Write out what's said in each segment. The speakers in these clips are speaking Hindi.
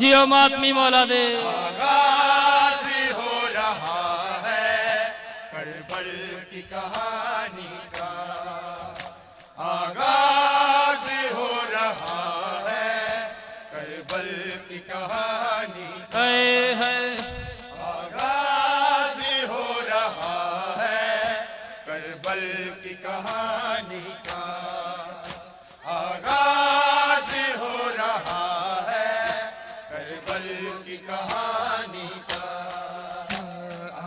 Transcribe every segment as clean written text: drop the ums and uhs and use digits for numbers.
जियो मातमी मौला दे। आगाज हो रहा है करबल की कहानी का, आगाज हो रहा है करबल की कहानी का, आगाज हो रहा है करबल की कहानी का, आगाज हो रहा है करबल की कहानी का,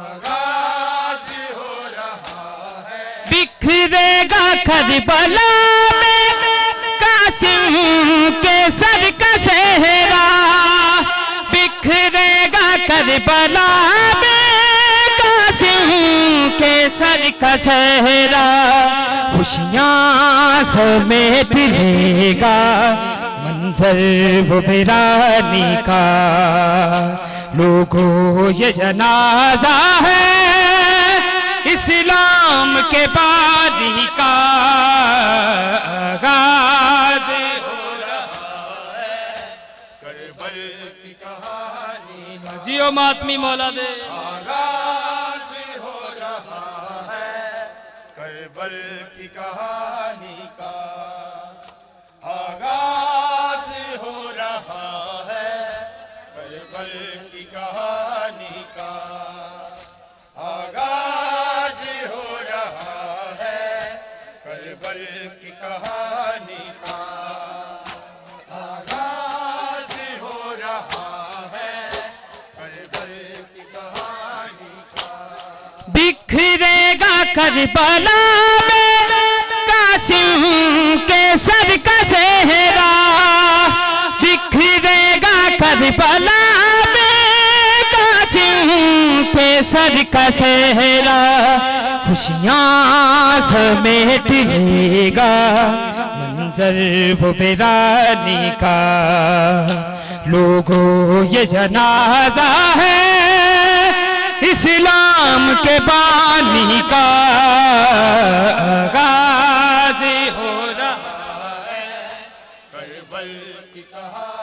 आगाज हो रहा है। बिखरेगा करबला में कासिम के सर का सेहरा, बिखरेगा करबला में कासिम के सर का सेहरा, खुशियाँ समेट लेगा मंजर वो वीरानी का, लोगों ये जनाजा है इस्लाम के बानी का, आगाज हो रहा है करबल की कहानी का, जियो मातमी मौला दे। आगाज हो रहा है करबल की कहानी का, आगाज हो रहा है करबल की कहानी का, आगाज हो रहा है करबल की कहानी का, आगाज हो रहा है करबल की कहानी का। बिखरेगा करबला में कासिम के सर का सेहरा, बिखरेगा करबला में कासिम के सर का सेहरा, खुशियाँ समेट लेगा मंजर वो वीरानी का, लोगों ये जनाजा है इस्लाम के बानी का, आगाज हो रहा करबल की कहानी